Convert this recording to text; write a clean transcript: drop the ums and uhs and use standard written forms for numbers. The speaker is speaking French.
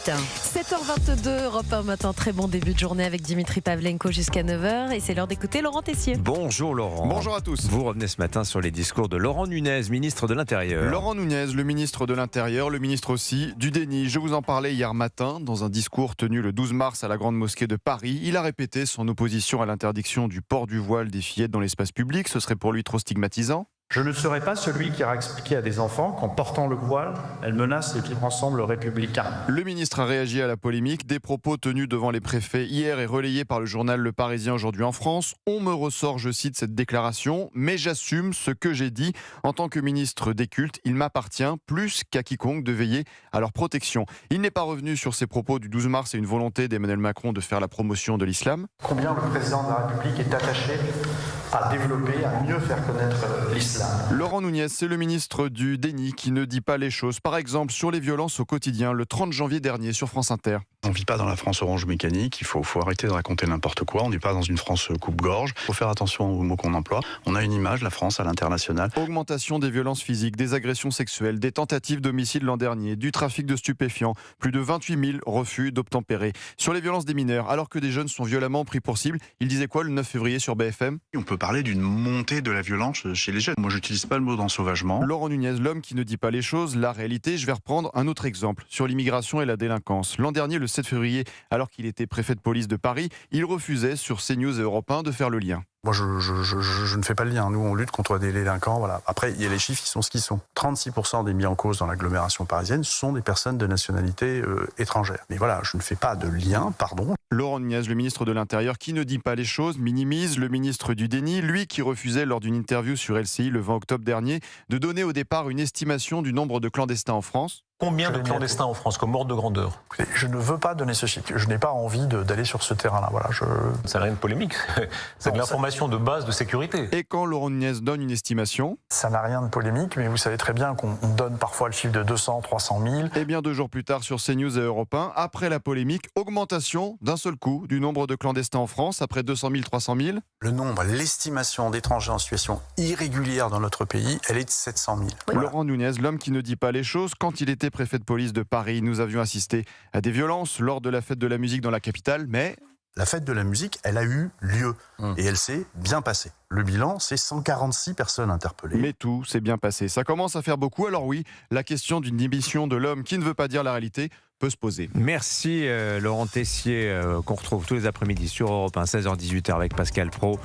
7h22, Europe 1 matin, très bon début de journée avec Dimitri Pavlenko jusqu'à 9h et c'est l'heure d'écouter Laurent Tessier. Bonjour Laurent. Bonjour à tous. Vous revenez ce matin sur les discours de Laurent Nunez, ministre de l'Intérieur. Laurent Nunez, le ministre de l'Intérieur, le ministre aussi du déni. Je vous en parlais hier matin dans un discours tenu le 12 mars à la Grande Mosquée de Paris. Il a répété son opposition à l'interdiction du port du voile des fillettes dans l'espace public. Ce serait pour lui trop stigmatisant. Je ne serai pas celui qui ira expliquer à des enfants qu'en portant le voile, elles menacent le vivre ensemble républicain. Le ministre a réagi à la polémique. Des propos tenus devant les préfets hier et relayés par le journal Le Parisien aujourd'hui en France. On me ressort, je cite cette déclaration, mais j'assume ce que j'ai dit. En tant que ministre des cultes, il m'appartient plus qu'à quiconque de veiller à leur protection. Il n'est pas revenu sur ses propos du 12 mars et une volonté d'Emmanuel Macron de faire la promotion de l'islam. Combien le président de la République est attaché à développer, à mieux faire connaître l'islam. Laurent Nunez, c'est le ministre du déni qui ne dit pas les choses. Par exemple, sur les violences au quotidien, le 30 janvier dernier sur France Inter. On ne vit pas dans la France orange mécanique, il faut arrêter de raconter n'importe quoi, on n'est pas dans une France coupe-gorge, il faut faire attention aux mots qu'on emploie. On a une image, la France, à l'international. Augmentation des violences physiques, des agressions sexuelles, des tentatives d'homicide l'an dernier, du trafic de stupéfiants, plus de 28 000 refus d'obtempérer. Sur les violences des mineurs, alors que des jeunes sont violemment pris pour cible, il disait quoi le 9 février sur BFM ? On peut parler d'une montée de la violence chez les jeunes. Moi, j'utilise pas le mot d'ensauvagement. Laurent Nunez, l'homme qui ne dit pas les choses, la réalité. Je vais reprendre un autre exemple sur l'immigration et la délinquance. L'an dernier, le 7 février, alors qu'il était préfet de police de Paris, il refusait sur CNews et Europe 1 de faire le lien. Moi, je ne fais pas le lien. Nous, on lutte contre des délinquants. Voilà. Après, il y a les chiffres, ils sont ce qu'ils sont. 36% des mis en cause dans l'agglomération parisienne sont des personnes de nationalité étrangère. Mais voilà, je ne fais pas de lien, pardon. Laurent Nunez, le ministre de l'Intérieur, qui ne dit pas les choses, minimise. Le ministre du déni, lui qui refusait lors d'une interview sur LCI le 20 octobre dernier de donner au départ une estimation du nombre de clandestins en France. Combien de clandestins en France, comme ordre de grandeur ? Je ne veux pas donner ce chiffre. Je n'ai pas envie d'aller sur ce terrain-là. Voilà, C'est rien de polémique. C'est de l'information de base de sécurité. Et quand Laurent Nunez donne une estimation, ça n'a rien de polémique, mais vous savez très bien qu'on donne parfois le chiffre de 200, 300 000. Et bien 2 jours plus tard sur CNews et Europe 1, après la polémique, augmentation d'un seul coup du nombre de clandestins en France, après 200 000, 300 000. Le nombre, l'estimation d'étrangers en situation irrégulière dans notre pays, elle est de 700 000. Voilà. Laurent Nunez, l'homme qui ne dit pas les choses, quand il était préfet de police de Paris, nous avions assisté à des violences lors de la fête de la musique dans la capitale, mais... La fête de la musique, elle a eu lieu et elle s'est bien passée. Le bilan, c'est 146 personnes interpellées. Mais tout s'est bien passé. Ça commence à faire beaucoup, alors oui, la question d'une démission de l'homme qui ne veut pas dire la réalité peut se poser. Merci Laurent Tessier, qu'on retrouve tous les après-midi sur Europe 1, 16h-18h avec Pascal Praud.